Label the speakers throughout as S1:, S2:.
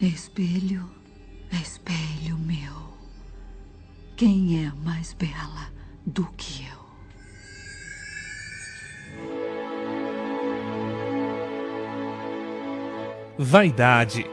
S1: Espelho, espelho meu, quem é mais bela do que eu?
S2: Vaidade.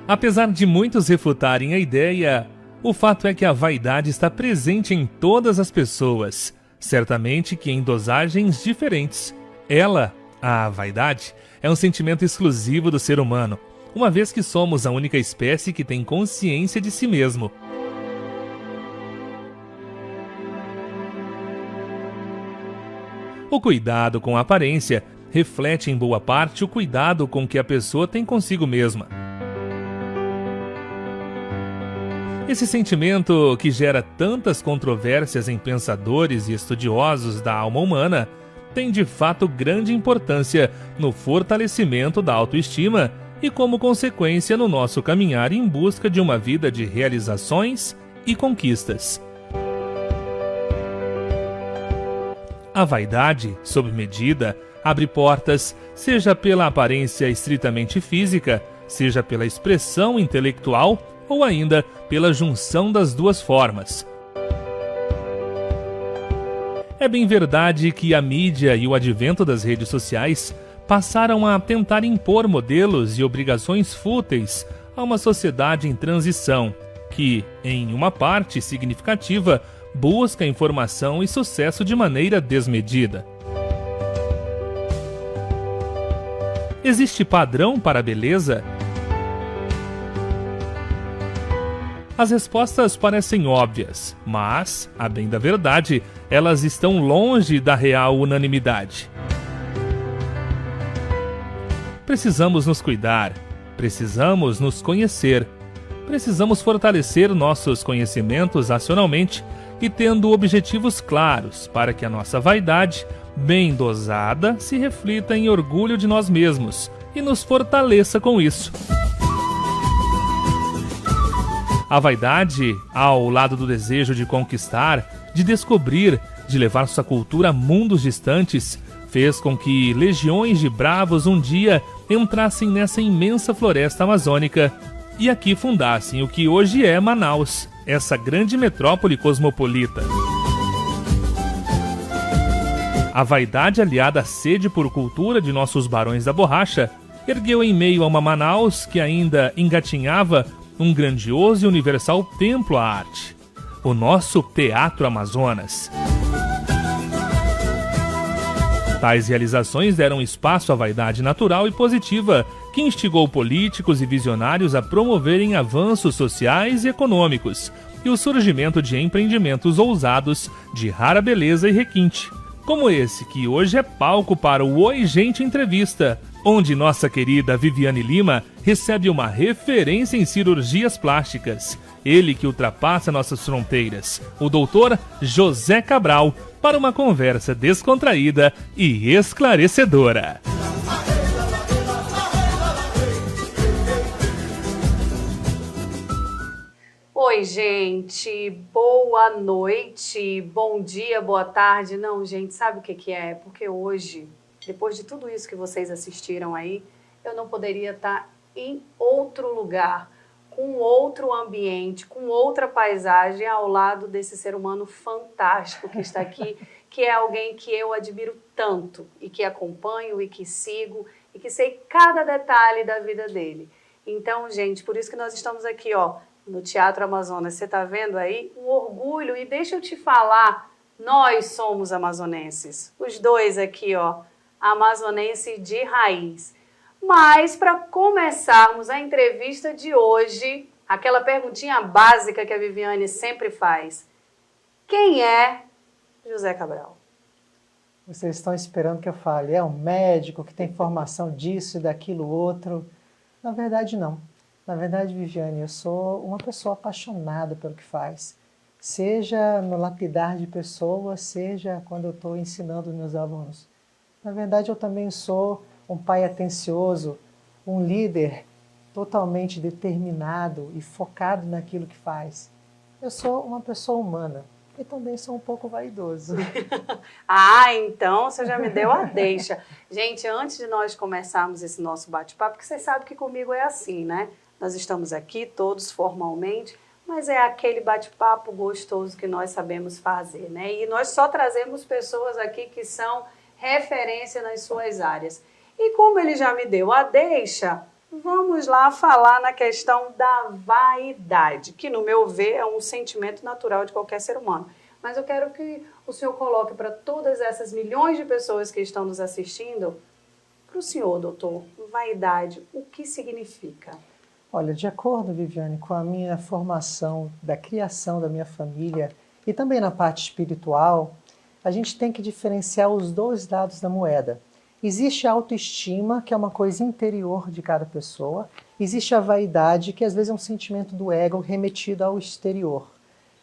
S2: Apesar de muitos refutarem a ideia, o fato é que a vaidade está presente em todas as pessoas, certamente que em dosagens diferentes. Ela, a vaidade, é um sentimento exclusivo do ser humano, uma vez que somos a única espécie que tem consciência de si mesmo. O cuidado com a aparência reflete em boa parte o cuidado com que a pessoa tem consigo mesma. Esse sentimento, que gera tantas controvérsias em pensadores e estudiosos da alma humana, tem de fato grande importância no fortalecimento da autoestima e, como consequência, no nosso caminhar em busca de uma vida de realizações e conquistas. A vaidade, sob medida, abre portas, seja pela aparência estritamente física, seja pela expressão intelectual ou ainda pela junção das duas formas. É bem verdade que a mídia e o advento das redes sociais passaram a tentar impor modelos e obrigações fúteis a uma sociedade em transição, que, em uma parte significativa, busca informação e sucesso de maneira desmedida. Existe padrão para a beleza? As respostas parecem óbvias, mas, a bem da verdade, elas estão longe da real unanimidade. Precisamos nos cuidar, precisamos nos conhecer, precisamos fortalecer nossos conhecimentos racionalmente e tendo objetivos claros para que a nossa vaidade, bem dosada, se reflita em orgulho de nós mesmos e nos fortaleça com isso. A vaidade, ao lado do desejo de conquistar, de descobrir, de levar sua cultura a mundos distantes, fez com que legiões de bravos um dia entrassem nessa imensa floresta amazônica e aqui fundassem o que hoje é Manaus, essa grande metrópole cosmopolita. A vaidade, aliada à sede por cultura de nossos barões da borracha, ergueu em meio a uma Manaus que ainda engatinhava um grandioso e universal templo à arte, o nosso Teatro Amazonas. Tais realizações deram espaço à vaidade natural e positiva, que instigou políticos e visionários a promoverem avanços sociais e econômicos, e o surgimento de empreendimentos ousados de rara beleza e requinte, como esse que hoje é palco para o Oi Gente Entrevista, onde nossa querida Viviane Lima recebe uma referência em cirurgias plásticas. Ele que ultrapassa nossas fronteiras, o doutor José Cabral, para uma conversa descontraída e esclarecedora.
S3: Oi, gente, boa noite, bom dia, boa tarde. Não, gente, sabe o que é? Porque hoje, depois de tudo isso que vocês assistiram aí, eu não poderia estar em outro lugar, com outro ambiente, com outra paisagem ao lado desse ser humano fantástico que está aqui, que é alguém que eu admiro tanto e que acompanho e que sigo e que sei cada detalhe da vida dele. Então, gente, por isso que nós estamos aqui, ó, no Teatro Amazonas. Você está vendo aí um orgulho, e deixa eu te falar, nós somos amazonenses, os dois aqui, ó, amazonense de raiz. Mas para começarmos a entrevista de hoje, aquela perguntinha básica que a Viviane sempre faz: quem é José Cabral?
S4: Vocês estão esperando que eu fale, é um médico que tem formação disso e daquilo outro. Na verdade, não. Na verdade, Viviane, eu sou uma pessoa apaixonada pelo que faz. Seja no lapidar de pessoas, seja quando eu estou ensinando os meus alunos. Na verdade, eu também sou um pai atencioso, um líder totalmente determinado e focado naquilo que faz. Eu sou uma pessoa humana e também sou um pouco vaidoso.
S3: Ah, então você já me deu a deixa. Gente, antes de nós começarmos esse nosso bate-papo, porque vocês sabem que comigo é assim, né? Nós estamos aqui todos formalmente, mas é aquele bate-papo gostoso que nós sabemos fazer, né? E nós só trazemos pessoas aqui que são referência nas suas áreas. E como ele já me deu a deixa, vamos lá falar na questão da vaidade, que no meu ver é um sentimento natural de qualquer ser humano. Mas eu quero que o senhor coloque para todas essas milhões de pessoas que estão nos assistindo, para o senhor, doutor, vaidade, o que significa?
S4: Olha, de acordo, Viviane, com a minha formação da criação da minha família e também na parte espiritual, a gente tem que diferenciar os dois lados da moeda. Existe a autoestima, que é uma coisa interior de cada pessoa. Existe a vaidade, que às vezes é um sentimento do ego remetido ao exterior.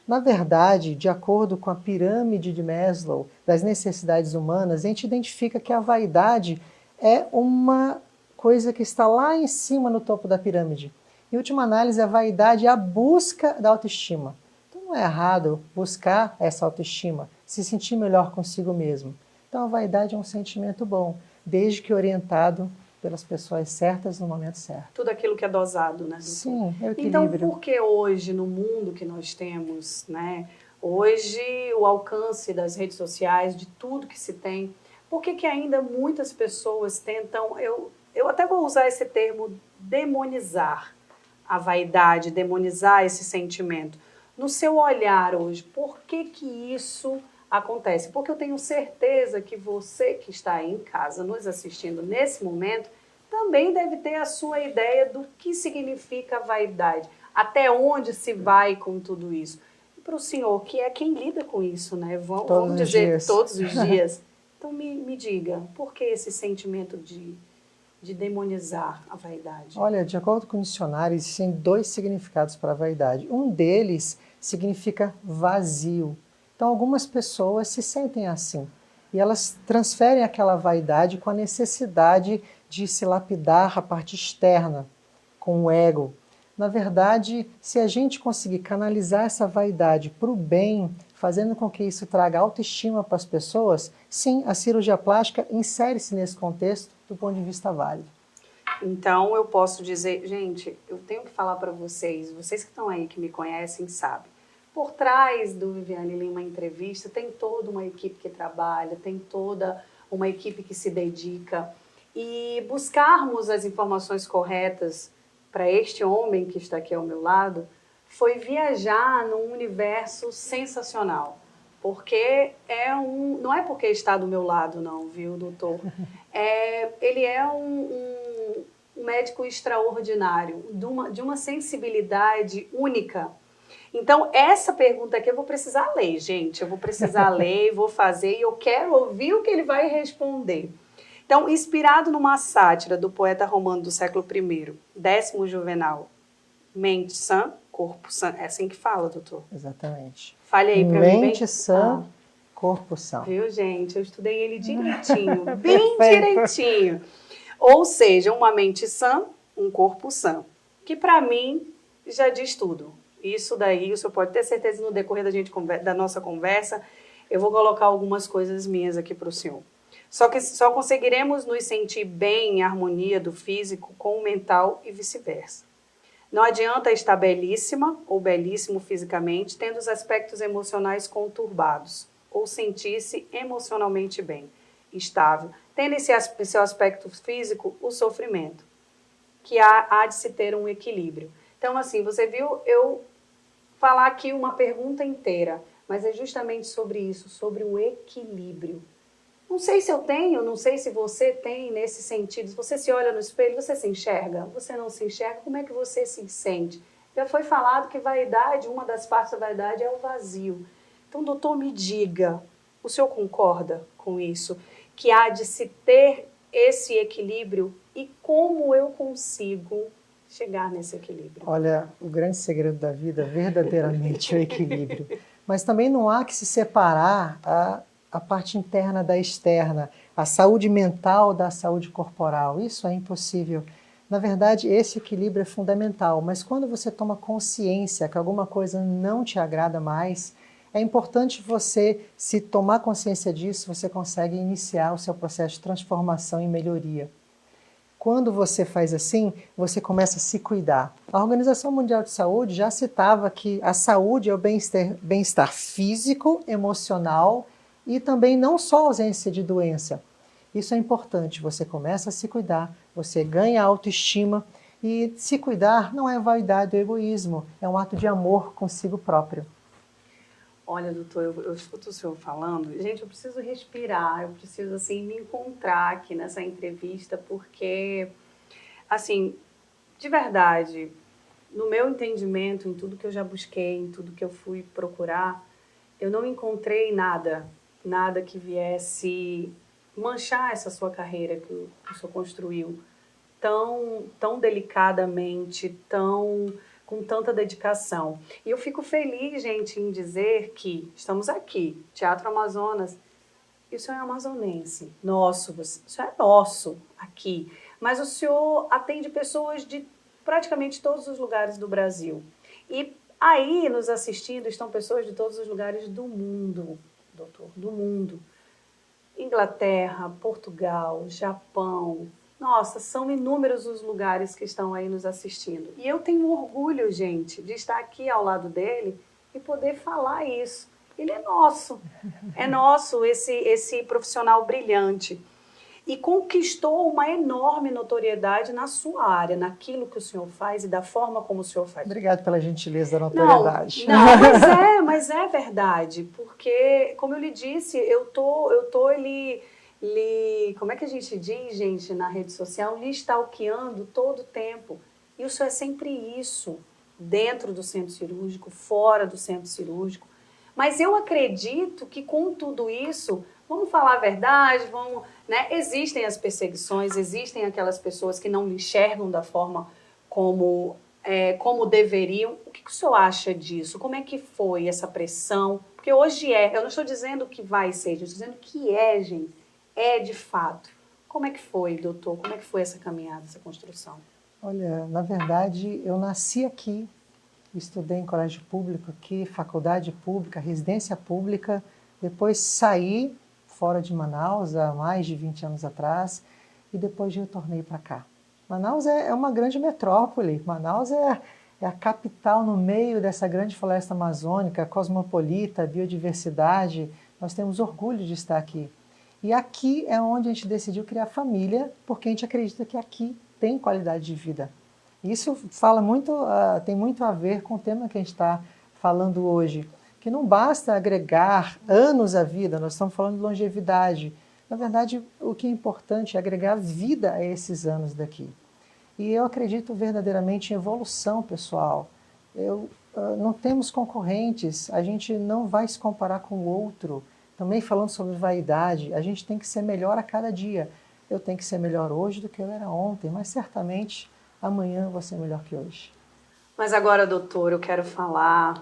S4: Na verdade, de acordo com a pirâmide de Maslow das necessidades humanas, a gente identifica que a vaidade é uma coisa que está lá em cima no topo da pirâmide. Em última análise, a vaidade é a busca da autoestima. Então não é errado buscar essa autoestima, se sentir melhor consigo mesmo. Então a vaidade é um sentimento bom, desde que orientado pelas pessoas certas no momento certo.
S3: Tudo aquilo que é dosado, né?
S4: Sim, é o equilíbrio.
S3: Então, por que hoje, no mundo que nós temos, né? Hoje, o alcance das redes sociais, de tudo que se tem, por que ainda muitas pessoas tentam, eu até vou usar esse termo, demonizar a vaidade, demonizar esse sentimento. No seu olhar hoje, por que isso acontece? Porque eu tenho certeza que você que está aí em casa nos assistindo nesse momento também deve ter a sua ideia do que significa a vaidade, até onde se vai com tudo isso. E para o senhor, que é quem lida com isso, né? Vamos dizer todos os dias. Então me diga, por que esse sentimento de demonizar a vaidade?
S4: Olha, de acordo com o dicionário, existem dois significados para a vaidade. Um deles significa vazio. Então, algumas pessoas se sentem assim. E elas transferem aquela vaidade com a necessidade de se lapidar a parte externa, com o ego. Na verdade, se a gente conseguir canalizar essa vaidade para o bem, fazendo com que isso traga autoestima para as pessoas, sim, a cirurgia plástica insere-se nesse contexto do ponto de vista válido.
S3: Então, eu posso dizer, gente, eu tenho que falar para vocês que estão aí, que me conhecem, sabem. Por trás do Viviane Lima Entrevista tem toda uma equipe que trabalha, tem toda uma equipe que se dedica. E buscarmos as informações corretas para este homem que está aqui ao meu lado foi viajar num universo sensacional. Porque não é porque está do meu lado não, viu, doutor? Ele é um médico extraordinário, de uma sensibilidade única. Então, essa pergunta aqui eu vou precisar ler, gente. Eu vou precisar ler, vou fazer e eu quero ouvir o que ele vai responder. Então, inspirado numa sátira do poeta romano do século I, Décimo Juvenal, mente sã, corpo sã. É assim que fala, doutor?
S4: Exatamente.
S3: Fale aí para mim.
S4: Mente sã, corpo sã.
S3: Viu, gente? Eu estudei ele direitinho, bem direitinho. Ou seja, uma mente sã, um corpo sã. Que para mim já diz tudo. Isso daí, o senhor pode ter certeza no decorrer da nossa conversa, eu vou colocar algumas coisas minhas aqui para o senhor. Só que só conseguiremos nos sentir bem em harmonia do físico com o mental e vice-versa. Não adianta estar belíssima ou belíssimo fisicamente, tendo os aspectos emocionais conturbados, ou sentir-se emocionalmente bem, estável, tendo em seu aspecto físico o sofrimento, que há de se ter um equilíbrio. Então, assim, você viu eu falar aqui uma pergunta inteira, mas é justamente sobre isso, sobre o equilíbrio. Não sei se eu tenho, não sei se você tem nesse sentido. Se você se olha no espelho, você se enxerga? Você não se enxerga? Como é que você se sente? Já foi falado que vaidade, uma das partes da vaidade é o vazio. Então, doutor, me diga, o senhor concorda com isso? Que há de se ter esse equilíbrio e como eu consigo chegar nesse equilíbrio?
S4: Olha, o grande segredo da vida verdadeiramente é o equilíbrio. Mas também não há que se separar a parte interna da externa, a saúde mental da saúde corporal. Isso é impossível. Na verdade, esse equilíbrio é fundamental, mas quando você toma consciência que alguma coisa não te agrada mais, é importante você, se tomar consciência disso, você consegue iniciar o seu processo de transformação e melhoria. Quando você faz assim, você começa a se cuidar. A Organização Mundial de Saúde já citava que a saúde é o bem-estar físico, emocional e também não só a ausência de doença. Isso é importante, você começa a se cuidar, você ganha autoestima e se cuidar não é vaidade ou egoísmo, é um ato de amor consigo próprio.
S3: Olha, doutor, eu escuto o senhor falando. Gente, eu preciso respirar, eu preciso, assim, me encontrar aqui nessa entrevista, porque, assim, de verdade, no meu entendimento, em tudo que eu já busquei, em tudo que eu fui procurar, eu não encontrei nada que viesse manchar essa sua carreira que o senhor construiu tão delicadamente, com tanta dedicação. E eu fico feliz, gente, em dizer que estamos aqui, Teatro Amazonas, e o senhor é amazonense, nosso, o senhor é nosso aqui, mas o senhor atende pessoas de praticamente todos os lugares do Brasil. E aí, nos assistindo, estão pessoas de todos os lugares do mundo, doutor, do mundo. Inglaterra, Portugal, Japão. Nossa, são inúmeros os lugares que estão aí nos assistindo. E eu tenho orgulho, gente, de estar aqui ao lado dele e poder falar isso. Ele é nosso esse profissional brilhante. E conquistou uma enorme notoriedade na sua área, naquilo que o senhor faz e da forma como o senhor faz.
S4: Obrigado pela gentileza da notoriedade.
S3: Não, mas é verdade, porque, como eu lhe disse, eu tô como é que a gente diz, gente, na rede social, lhe stalkeando todo o tempo. E o senhor é sempre isso, dentro do centro cirúrgico, fora do centro cirúrgico. Mas eu acredito que com tudo isso, vamos falar a verdade, né? Existem as perseguições, existem aquelas pessoas que não lhe enxergam da forma como deveriam. O que o senhor acha disso? Como é que foi essa pressão? Porque hoje eu não estou dizendo que vai ser, eu estou dizendo que gente, é de fato. Como é que foi, doutor? Como é que foi essa caminhada, essa construção?
S4: Olha, na verdade, eu nasci aqui, estudei em colégio público aqui, faculdade pública, residência pública, depois saí fora de Manaus há mais de 20 anos atrás e depois retornei para cá. Manaus é uma grande metrópole, Manaus é a capital no meio dessa grande floresta amazônica, cosmopolita, biodiversidade, nós temos orgulho de estar aqui. E aqui é onde a gente decidiu criar família, porque a gente acredita que aqui tem qualidade de vida. Isso tem muito a ver com o tema que a gente está falando hoje, que não basta agregar anos à vida, nós estamos falando de longevidade. Na verdade, o que é importante é agregar vida a esses anos daqui. E eu acredito verdadeiramente em evolução pessoal. Não temos concorrentes, a gente não vai se comparar com o outro. Também falando sobre vaidade, a gente tem que ser melhor a cada dia. Eu tenho que ser melhor hoje do que eu era ontem, mas certamente amanhã eu vou ser melhor que hoje.
S3: Mas agora, doutor, eu quero falar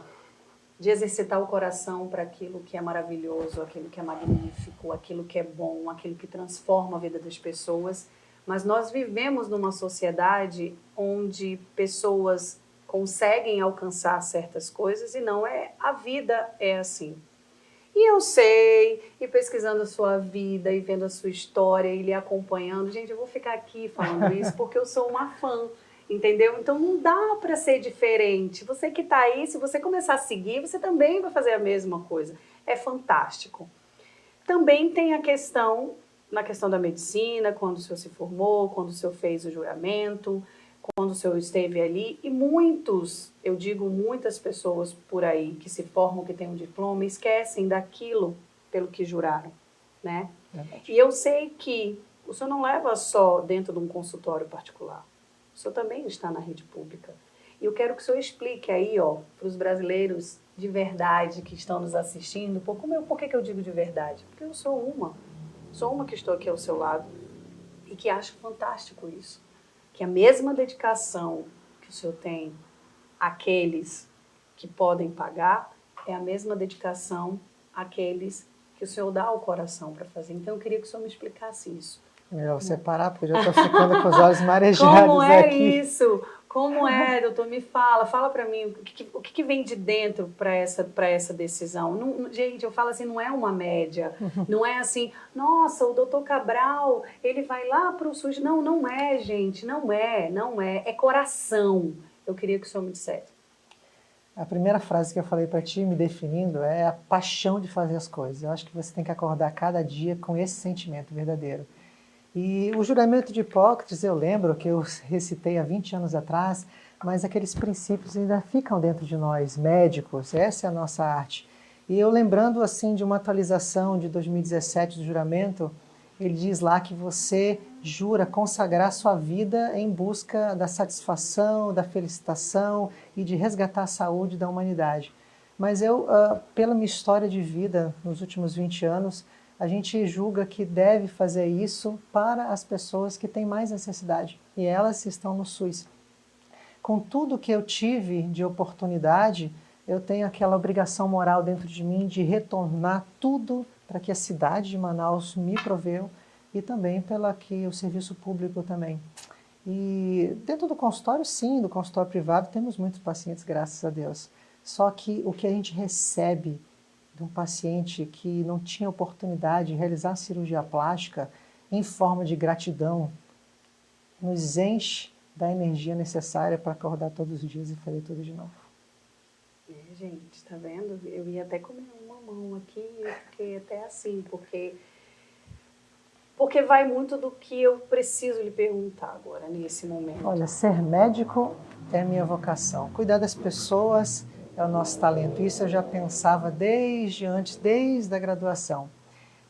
S3: de exercitar o coração para aquilo que é maravilhoso, aquilo que é magnífico, aquilo que é bom, aquilo que transforma a vida das pessoas. Mas nós vivemos numa sociedade onde pessoas conseguem alcançar certas coisas e não é, a vida é assim. E eu sei, e pesquisando a sua vida, e vendo a sua história, e lhe acompanhando, gente, eu vou ficar aqui falando isso porque eu sou uma fã, entendeu? Então não dá para ser diferente. Você que está aí, se você começar a seguir, você também vai fazer a mesma coisa. É fantástico. Também tem a questão, na questão da medicina, quando o senhor se formou, quando o senhor fez o juramento, quando o senhor esteve ali, e eu digo muitas pessoas por aí que se formam, que têm um diploma, esquecem daquilo pelo que juraram, né? Verdade. E eu sei que o senhor não leva só dentro de um consultório particular, o senhor também está na rede pública. E eu quero que o senhor explique aí, para os brasileiros de verdade que estão nos assistindo, por que eu digo de verdade? Porque eu sou uma que estou aqui ao seu lado e que acho fantástico isso. Que a mesma dedicação que o senhor tem àqueles que podem pagar é a mesma dedicação àqueles que o senhor dá ao coração para fazer. Então, eu queria que o senhor me explicasse isso.
S4: Melhor você parar, porque eu já estou ficando com os olhos marejados
S3: Como é
S4: aqui.
S3: isso? Como é, doutor? Me fala para mim, o que vem de dentro para essa decisão? Gente, eu falo assim, não é uma média, não é assim, nossa, o doutor Cabral, ele vai lá para o SUS. Não, não é, gente, não é, é coração. Eu queria que o senhor me dissesse.
S4: A primeira frase que eu falei para ti, me definindo, é a paixão de fazer as coisas. Eu acho que você tem que acordar cada dia com esse sentimento verdadeiro. E o juramento de Hipócrates, eu lembro que eu recitei há 20 anos atrás, mas aqueles princípios ainda ficam dentro de nós, médicos, essa é a nossa arte. E eu lembrando assim de uma atualização de 2017 do juramento, ele diz lá que você jura consagrar sua vida em busca da satisfação, da felicitação e de resgatar a saúde da humanidade. Mas eu, pela minha história de vida nos últimos 20 anos, a gente julga que deve fazer isso para as pessoas que têm mais necessidade, e elas estão no SUS. Com tudo que eu tive de oportunidade, eu tenho aquela obrigação moral dentro de mim de retornar tudo para que a cidade de Manaus me proveu e também pela que o serviço público também. E dentro do consultório, sim, do consultório privado, temos muitos pacientes, graças a Deus. Só que o que a gente recebe de um paciente que não tinha oportunidade de realizar cirurgia plástica em forma de gratidão, nos enche da energia necessária para acordar todos os dias e fazer tudo de novo.
S3: Gente, tá vendo? Eu ia até comer uma mão aqui, eu fiquei até assim, porque vai muito do que eu preciso lhe perguntar agora, nesse momento.
S4: Olha, ser médico é minha vocação. Cuidar das pessoas é o nosso talento. Isso eu já pensava desde a graduação.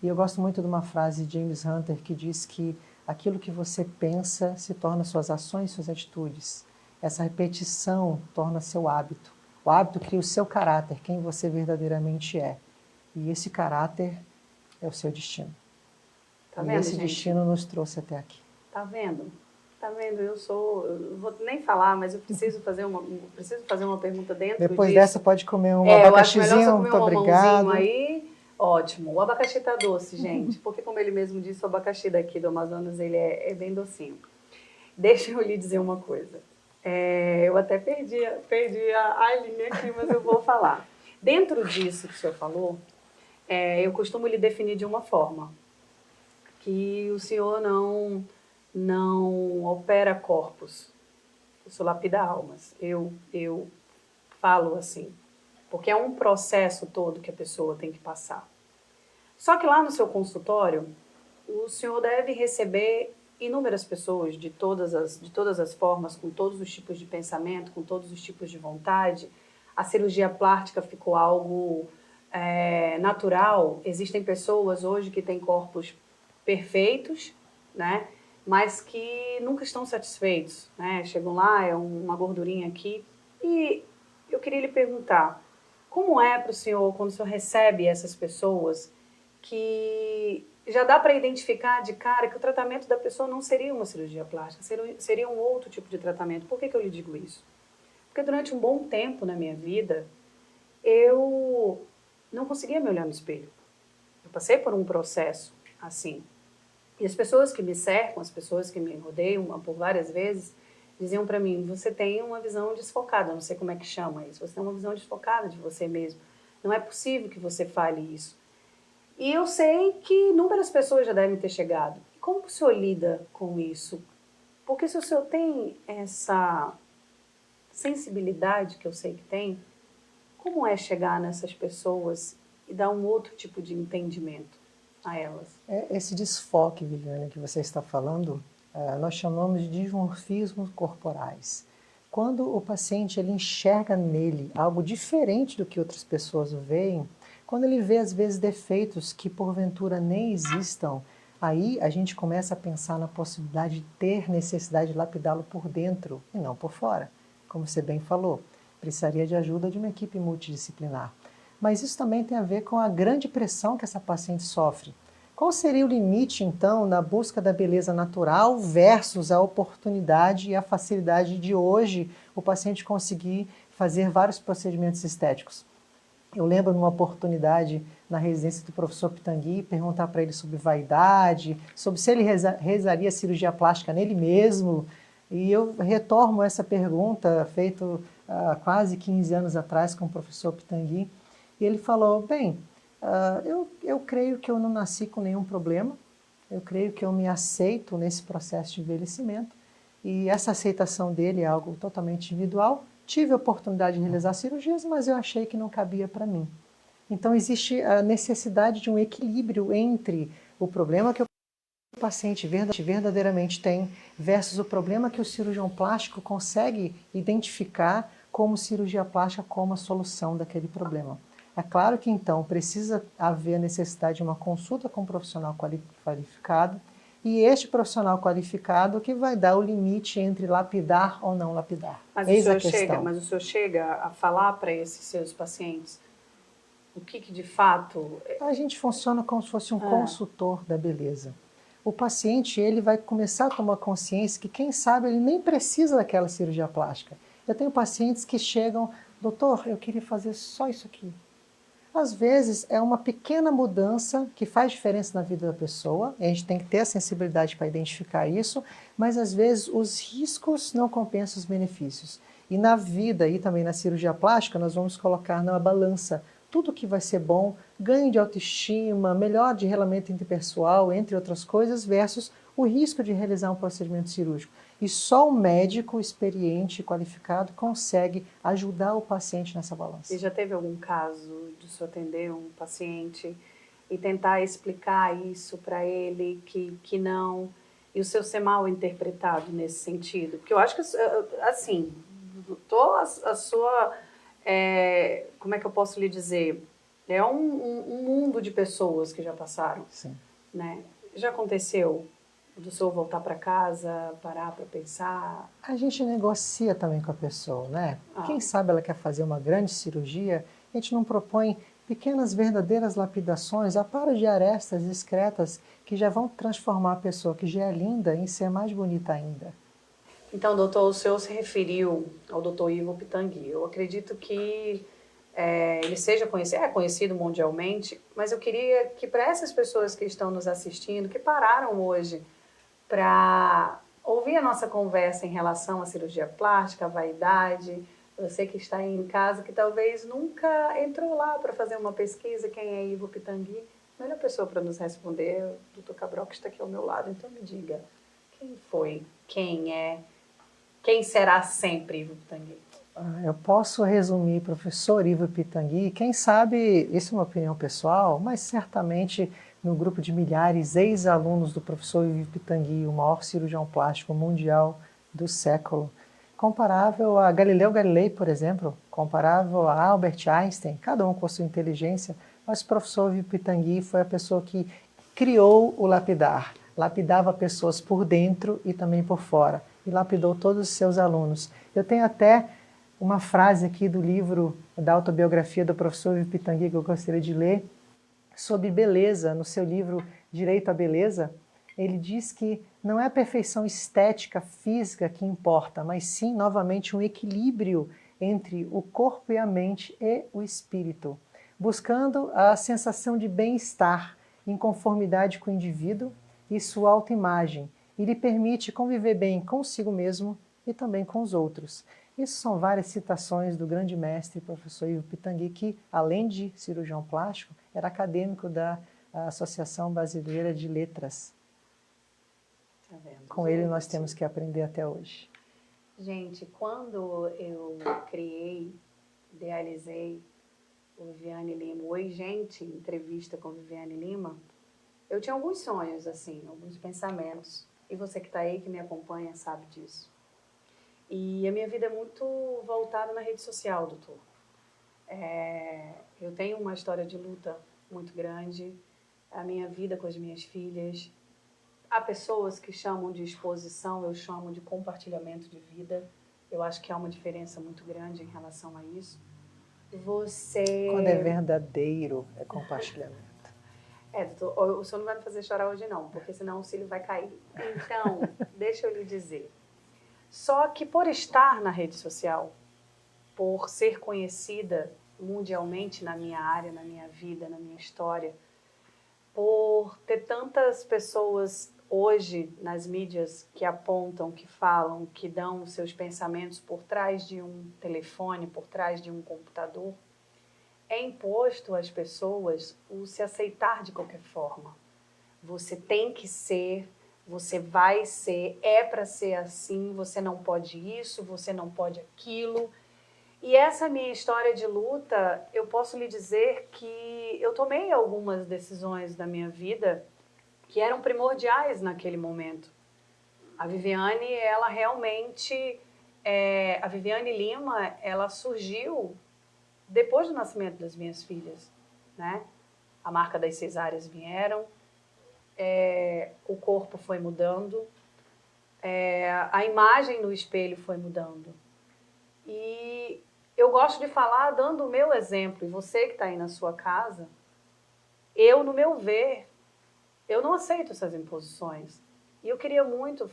S4: E eu gosto muito de uma frase de James Hunter que diz que aquilo que você pensa se torna suas ações, suas atitudes. Essa repetição torna seu hábito. O hábito cria o seu caráter, quem você verdadeiramente é. E esse caráter é o seu destino.
S3: Tá
S4: e
S3: vendo,
S4: esse
S3: gente?
S4: destino nos trouxe até aqui.
S3: Tá vendo? Tá vendo? Eu não vou nem falar, mas eu preciso fazer uma pergunta dentro
S4: Depois
S3: disso.
S4: dessa pode comer um
S3: eu acho melhor você
S4: abacaxizinho,
S3: comer
S4: muito
S3: um
S4: obrigado.
S3: mamãozinho aí. Ótimo. O abacaxi tá doce, gente, porque como ele mesmo disse, o abacaxi daqui do Amazonas, ele é bem docinho. Deixa eu lhe dizer uma coisa. Eu até perdi a linha aqui, mas eu vou falar. Dentro disso que o senhor falou, eu costumo lhe definir de uma forma, que o senhor não opera corpos, o senhor lapida almas. Eu falo assim, porque é um processo todo que a pessoa tem que passar. Só que lá no seu consultório, o senhor deve receber inúmeras pessoas de todas as formas, com todos os tipos de pensamento, com todos os tipos de vontade. A cirurgia plástica ficou algo natural. Existem pessoas hoje que têm corpos perfeitos, né? Mas que nunca estão satisfeitos, né? Chegam lá, é uma gordurinha aqui. E eu queria lhe perguntar, como é para o senhor, quando o senhor recebe essas pessoas, que já dá para identificar de cara que o tratamento da pessoa não seria uma cirurgia plástica, seria um outro tipo de tratamento. Por que eu lhe digo isso? Porque durante um bom tempo na minha vida, eu não conseguia me olhar no espelho. Eu passei por um processo assim. E as pessoas que me cercam, as pessoas que me rodeiam por várias vezes, diziam para mim, você tem uma visão desfocada, não sei como é que chama isso, você tem uma visão desfocada de você mesmo. Não é possível que você fale isso. E eu sei que inúmeras pessoas já devem ter chegado. Como o senhor lida com isso? Porque se o senhor tem essa sensibilidade que eu sei que tem, como é chegar nessas pessoas e dar um outro tipo de entendimento a elas?
S4: Esse desfoque, Viviane, que você está falando, nós chamamos de dismorfismos corporais. Quando o paciente ele enxerga nele algo diferente do que outras pessoas veem, quando ele vê, às vezes, defeitos que, porventura, nem existam, aí a gente começa a pensar na possibilidade de ter necessidade de lapidá-lo por dentro e não por fora. Como você bem falou, precisaria de ajuda de uma equipe multidisciplinar. Mas isso também tem a ver com a grande pressão que essa paciente sofre. Qual seria o limite, então, na busca da beleza natural versus a oportunidade e a facilidade de hoje o paciente conseguir fazer vários procedimentos estéticos? Eu lembro numa oportunidade na residência do professor Pitangui, perguntar para ele sobre vaidade, sobre se ele realizaria cirurgia plástica nele mesmo. E eu retorno essa pergunta, feita há quase 15 anos atrás com o professor Pitangui, e ele falou, bem, eu creio que eu não nasci com nenhum problema, eu creio que eu me aceito nesse processo de envelhecimento, e essa aceitação dele é algo totalmente individual. Tive a oportunidade de realizar cirurgias, mas eu achei que não cabia para mim. Então existe a necessidade de um equilíbrio entre o problema que o paciente verdadeiramente tem versus o problema que o cirurgião plástico consegue identificar como cirurgia plástica como a solução daquele problema. É claro que então precisa haver a necessidade de uma consulta com um profissional qualificado, e este profissional qualificado que vai dar o limite entre lapidar ou não lapidar.
S3: Mas
S4: Eis
S3: o senhor chega a falar para esses seus pacientes o que de fato...
S4: A gente funciona como se fosse um consultor da beleza. O paciente, ele vai começar a tomar consciência que, quem sabe, ele nem precisa daquela cirurgia plástica. Eu tenho pacientes que chegam, doutor, eu queria fazer só isso aqui. Às vezes, é uma pequena mudança que faz diferença na vida da pessoa, a gente tem que ter a sensibilidade para identificar isso, mas às vezes os riscos não compensam os benefícios. E na vida e também na cirurgia plástica, nós vamos colocar na balança tudo que vai ser bom, ganho de autoestima, melhor de relacionamento interpessoal, entre outras coisas, versus o risco de realizar um procedimento cirúrgico. E só um médico experiente e qualificado consegue ajudar o paciente nessa balança.
S3: E já teve algum caso de você atender um paciente e tentar explicar isso para ele, que não, e o seu ser mal interpretado nesse sentido? Porque eu acho que, assim, a sua... como é que eu posso lhe dizer? É um mundo de pessoas que já passaram.
S4: Sim.
S3: Né? Já aconteceu do senhor voltar para casa, parar para pensar?
S4: A gente negocia também com a pessoa, né? Quem sabe ela quer fazer uma grande cirurgia, a gente não propõe pequenas verdadeiras lapidações, aparos de arestas discretas que já vão transformar a pessoa que já é linda em ser mais bonita ainda.
S3: Então, doutor, o senhor se referiu ao doutor Ivo Pitangui. Eu acredito que ele seja conhecido mundialmente, mas eu queria que para essas pessoas que estão nos assistindo, que pararam hoje para ouvir a nossa conversa em relação à cirurgia plástica, à vaidade, você que está aí em casa, que talvez nunca entrou lá para fazer uma pesquisa, quem é Ivo Pitangui, a melhor pessoa para nos responder é o doutor Cabral, que está aqui ao meu lado. Então me diga, quem foi, quem é, quem será sempre Ivo Pitangui?
S4: Eu posso resumir professor Ivo Pitangui, quem sabe, isso é uma opinião pessoal, mas certamente no grupo de milhares ex-alunos do professor Ivo Pitangui, o maior cirurgião plástico mundial do século, comparável a Galileu Galilei, por exemplo, comparável a Albert Einstein, cada um com a sua inteligência, mas o professor Ivo Pitangui foi a pessoa que criou o lapidar, lapidava pessoas por dentro e também por fora, e lapidou todos os seus alunos. Eu tenho até uma frase aqui do livro da autobiografia do professor Ivo Pitangui que eu gostaria de ler, sobre beleza, no seu livro Direito à Beleza. Ele diz que não é a perfeição estética, física que importa, mas sim, novamente, um equilíbrio entre o corpo e a mente e o espírito, buscando a sensação de bem-estar em conformidade com o indivíduo e sua autoimagem, e lhe permite conviver bem consigo mesmo e também com os outros. Isso são várias citações do grande mestre, professor Ivo Pitangui, que, além de cirurgião plástico, era acadêmico da Associação Brasileira de Letras.
S3: Tá vendo,
S4: com ele nós temos que aprender até hoje.
S3: Gente, quando eu idealizei o Viviane Lima, Oi Gente, entrevista com Viviane Lima, eu tinha alguns sonhos, assim, alguns pensamentos. E você que está aí, que me acompanha, sabe disso. E a minha vida é muito voltada na rede social, doutor. Eu tenho uma história de luta muito grande, a minha vida com as minhas filhas. Há pessoas que chamam de exposição, eu chamo de compartilhamento de vida. Eu acho que há uma diferença muito grande em relação a isso.
S4: Quando é verdadeiro, é compartilhamento.
S3: Doutor, o senhor não vai me fazer chorar hoje não, porque senão o cílio vai cair. Então, deixa eu lhe dizer. Só que por estar na rede social, por ser conhecida mundialmente na minha área, na minha vida, na minha história, por ter tantas pessoas hoje nas mídias que apontam, que falam, que dão os seus pensamentos por trás de um telefone, por trás de um computador. É imposto às pessoas o se aceitar de qualquer forma. Você tem que ser, você vai ser, é para ser assim, você não pode isso, você não pode aquilo. E essa minha história de luta, eu posso lhe dizer que eu tomei algumas decisões da minha vida que eram primordiais naquele momento. A Viviane, ela realmente, a Viviane Lima, ela surgiu depois do nascimento das minhas filhas, né? A marca das cesáreas vieram, o corpo foi mudando, a imagem no espelho foi mudando. E eu gosto de falar dando o meu exemplo, e você que está aí na sua casa, eu, no meu ver, eu não aceito essas imposições. E eu queria muito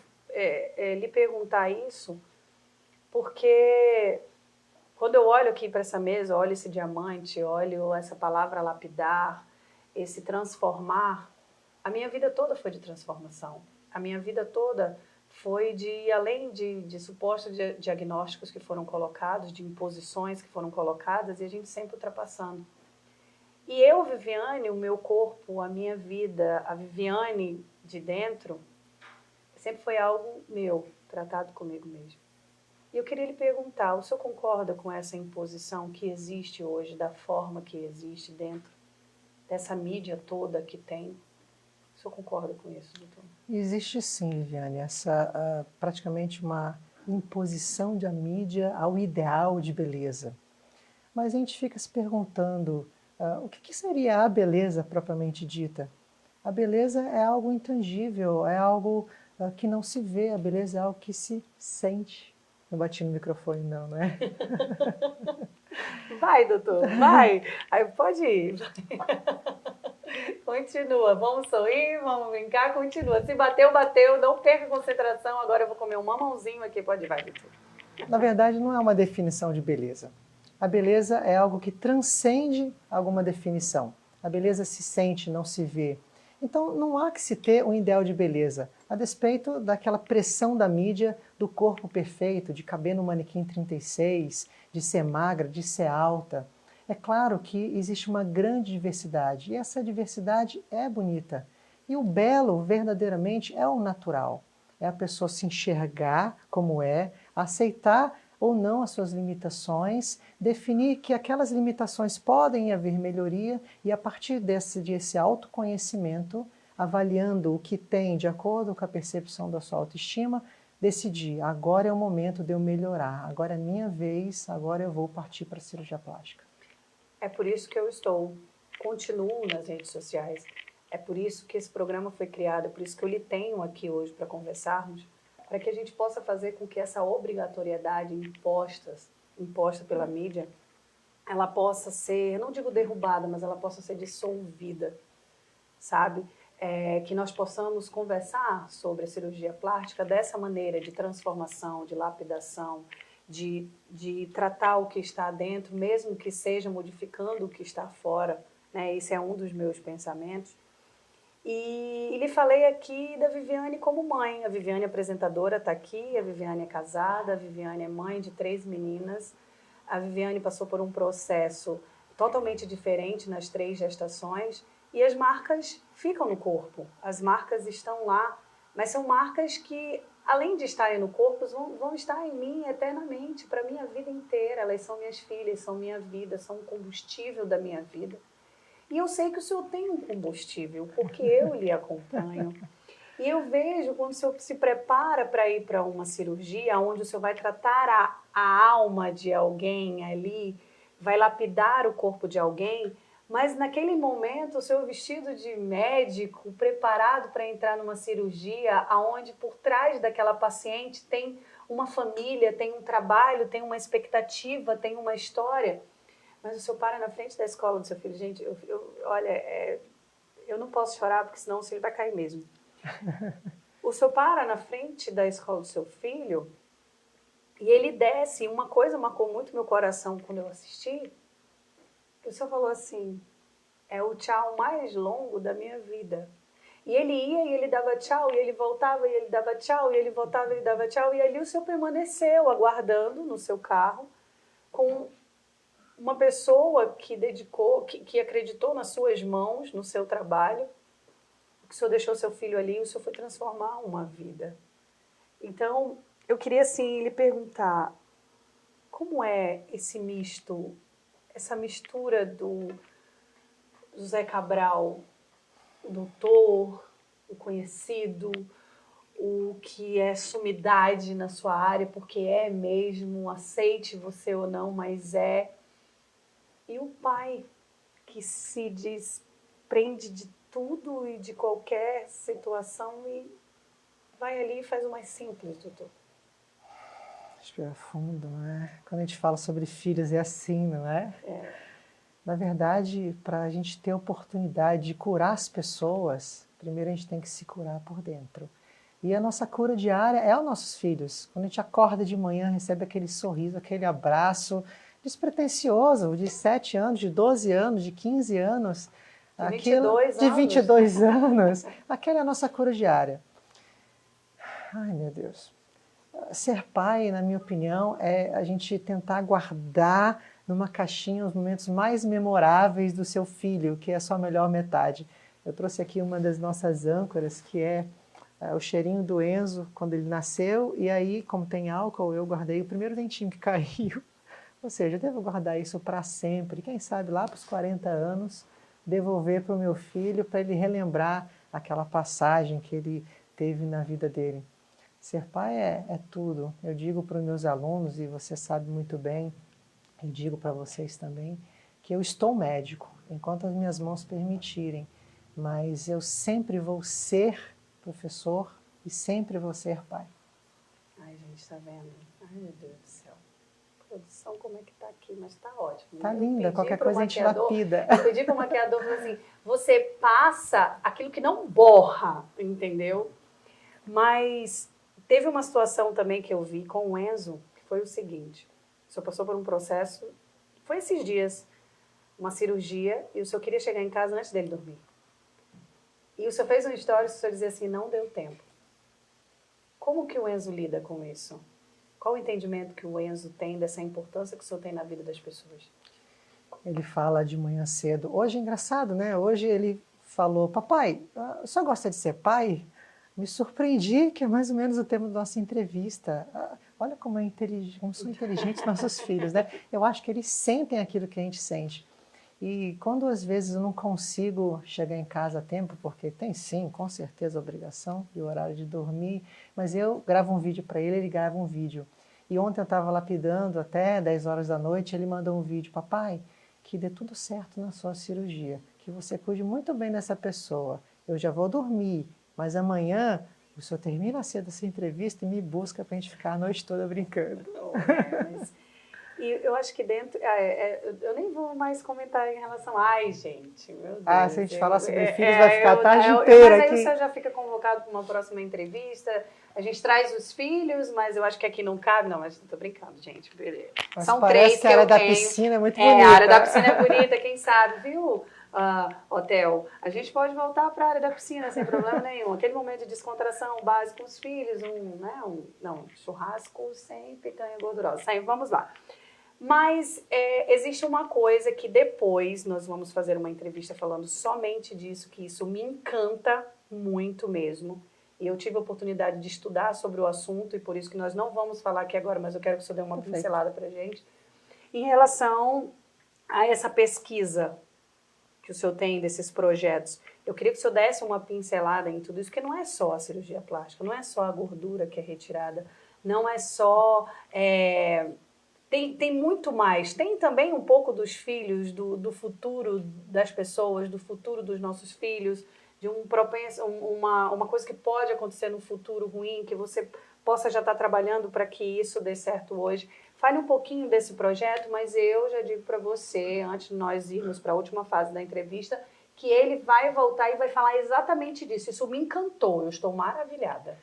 S3: lhe perguntar isso, porque quando eu olho aqui para essa mesa, olho esse diamante, olho essa palavra lapidar, esse transformar, a minha vida toda foi de transformação. A minha vida toda foi de, além de supostos diagnósticos que foram colocados, de imposições que foram colocadas, e a gente sempre ultrapassando. E eu, Viviane, o meu corpo, a minha vida, a Viviane de dentro, sempre foi algo meu, tratado comigo mesmo. E eu queria lhe perguntar, o senhor concorda com essa imposição que existe hoje, da forma que existe dentro dessa mídia toda que tem? O senhor concorda com isso, doutor?
S4: Existe sim, Viviane, praticamente uma imposição da mídia ao ideal de beleza. Mas a gente fica se perguntando, o que seria a beleza propriamente dita? A beleza é algo intangível, é algo que não se vê, a beleza é algo que se sente. Não bati no microfone não, né?
S3: Vai, doutor, vai. Aí pode ir. Continua, vamos sorrir, vamos brincar, continua. Se bateu, bateu, não perca a concentração. Agora eu vou comer um mamãozinho aqui, pode ir, vai, doutor.
S4: Na verdade, não é uma definição de beleza. A beleza é algo que transcende alguma definição. A beleza se sente, não se vê. Então, não há que se ter um ideal de beleza, a despeito daquela pressão da mídia do corpo perfeito, de caber no manequim 36, de ser magra, de ser alta. É claro que existe uma grande diversidade, e essa diversidade é bonita. E o belo, verdadeiramente, é o natural. É a pessoa se enxergar como é, aceitar ou não as suas limitações, definir que aquelas limitações podem haver melhoria e a partir desse autoconhecimento, avaliando o que tem de acordo com a percepção da sua autoestima, decidir, agora é o momento de eu melhorar, agora é minha vez, agora eu vou partir para a cirurgia plástica.
S3: É por isso que eu continuo nas redes sociais, é por isso que esse programa foi criado, é por isso que eu lhe tenho aqui hoje para conversarmos, para que a gente possa fazer com que essa obrigatoriedade imposta pela mídia, ela possa ser, não digo derrubada, mas ela possa ser dissolvida, sabe? Que nós possamos conversar sobre a cirurgia plástica dessa maneira de transformação, de lapidação, de tratar o que está dentro, mesmo que seja modificando o que está fora, né? Esse é um dos meus pensamentos. E lhe falei aqui da Viviane como mãe. A Viviane apresentadora está aqui, a Viviane é casada, a Viviane é mãe de 3 meninas. A Viviane passou por um processo totalmente diferente nas 3 gestações e as marcas ficam no corpo. As marcas estão lá, mas são marcas que, além de estarem no corpo, vão estar em mim eternamente, para a minha vida inteira. Elas são minhas filhas, são minha vida, são o combustível da minha vida. E eu sei que o senhor tem um combustível, porque eu lhe acompanho. E eu vejo quando o senhor se prepara para ir para uma cirurgia, onde o senhor vai tratar a alma de alguém ali, vai lapidar o corpo de alguém, mas naquele momento o senhor vestido de médico, preparado para entrar numa cirurgia, onde por trás daquela paciente tem uma família, tem um trabalho, tem uma expectativa, tem uma história. Mas o senhor para na frente da escola do seu filho. Gente, olha, eu não posso chorar, porque senão o filho vai cair mesmo. O senhor para na frente da escola do seu filho e ele desce. Uma coisa marcou muito meu coração quando eu assisti. o senhor falou assim, é o tchau mais longo da minha vida. E ele ia e ele dava tchau, e ele voltava e ele dava tchau, e ele voltava e ele dava tchau. E ali o senhor permaneceu aguardando no seu carro com uma pessoa que dedicou, que acreditou nas suas mãos, no seu trabalho. Que o senhor deixou seu filho ali e o senhor foi transformar uma vida. Então, eu queria assim lhe perguntar, como é esse misto, essa mistura do José Cabral, o doutor, o conhecido, o que é sumidade na sua área, porque é mesmo, aceite você ou não, mas é. E o pai, que se desprende de tudo e de qualquer situação e vai ali e faz o mais simples, doutor.
S4: Respira fundo, né? Quando a gente fala sobre filhos é assim, não é? Na verdade, para a gente ter a oportunidade de curar as pessoas, primeiro a gente tem que se curar por dentro. E a nossa cura diária é os nossos filhos. Quando a gente acorda de manhã, recebe aquele sorriso, aquele abraço despretensioso, de 7 anos, de 12 anos, de 15 anos,
S3: de 22
S4: de 22 anos. Aquela é a nossa cura diária. Ai, meu Deus. Ser pai, na minha opinião, é a gente tentar guardar numa caixinha os momentos mais memoráveis do seu filho, que é a sua melhor metade. Eu trouxe aqui uma das nossas âncoras, que é o cheirinho do Enzo, quando ele nasceu, e aí, como tem álcool, eu guardei o primeiro dentinho que caiu. Ou seja, eu devo guardar isso para sempre. Quem sabe lá para os 40 anos, devolver para o meu filho, para ele relembrar aquela passagem que ele teve na vida dele. Ser pai é tudo. Eu digo para os meus alunos, e você sabe muito bem, eu digo para vocês também, que eu estou médico, enquanto as minhas mãos permitirem, mas eu sempre vou ser professor e sempre vou ser pai.
S3: Ai, gente, tá vendo? Ai, meu Deus do céu. Produção, como é que tá aqui? Mas tá ótimo.
S4: Tá linda, qualquer coisa a gente lapida.
S3: Eu pedi para o maquiador, falou assim, você passa aquilo que não borra, entendeu? Mas teve uma situação também que eu vi com o Enzo, que foi o seguinte, o senhor passou por um processo, foi esses dias, uma cirurgia, e o senhor queria chegar em casa antes dele dormir. E o senhor fez uma história, o senhor dizia assim, não deu tempo. Como que o Enzo lida com isso? Qual o entendimento que o Enzo tem dessa importância que o senhor tem na vida das pessoas?
S4: Ele fala de manhã cedo. Hoje é engraçado, né? Hoje ele falou, papai, o senhor gosta de ser pai? Me surpreendi, que é mais ou menos o tema da nossa entrevista. Olha como são inteligentes nossos filhos, né? Eu acho que eles sentem aquilo que a gente sente. E quando às vezes eu não consigo chegar em casa a tempo, porque tem sim, com certeza, a obrigação e o horário de dormir, mas eu gravo um vídeo para ele, ele grava um vídeo. E ontem eu estava lapidando até 10 horas da noite, ele mandou um vídeo, papai, que dê tudo certo na sua cirurgia, que você cuide muito bem dessa pessoa. Eu já vou dormir, mas amanhã o senhor termina cedo essa entrevista e me busca para a gente ficar a noite toda brincando.
S3: E eu acho que dentro... eu nem vou mais comentar em relação... Ai, gente, meu Deus.
S4: Se a gente falar sobre filhos, vai ficar a tarde inteira
S3: mas
S4: aqui.
S3: Mas aí o senhor já fica convocado para uma próxima entrevista. A gente traz os filhos, mas eu acho que aqui não cabe. Não, mas tô brincando, gente.
S4: Mas
S3: são
S4: parece
S3: 3
S4: que a área
S3: eu
S4: da
S3: tenho.
S4: piscina é muito bonita.
S3: A área da piscina é bonita, quem sabe, viu? Hotel, a gente pode voltar para a área da piscina sem problema nenhum. Aquele momento de descontração básico com os filhos, churrasco sem picanha gordurosa. Vamos lá. Mas existe uma coisa que depois nós vamos fazer uma entrevista falando somente disso, que isso me encanta muito mesmo. E eu tive a oportunidade de estudar sobre o assunto e por isso que nós não vamos falar aqui agora, mas eu quero que o senhor dê uma pincelada para a gente. Em relação a essa pesquisa que o senhor tem desses projetos, eu queria que o senhor desse uma pincelada em tudo isso, porque não é só a cirurgia plástica, não é só a gordura que é retirada, não é só... Tem muito mais. Tem também um pouco dos filhos, do futuro das pessoas, do futuro dos nossos filhos, de uma coisa que pode acontecer no futuro ruim, que você possa já estar trabalhando para que isso dê certo hoje. Fale um pouquinho desse projeto, mas eu já digo para você, antes de nós irmos para a última fase da entrevista, que ele vai voltar e vai falar exatamente disso. Isso me encantou, eu estou maravilhada.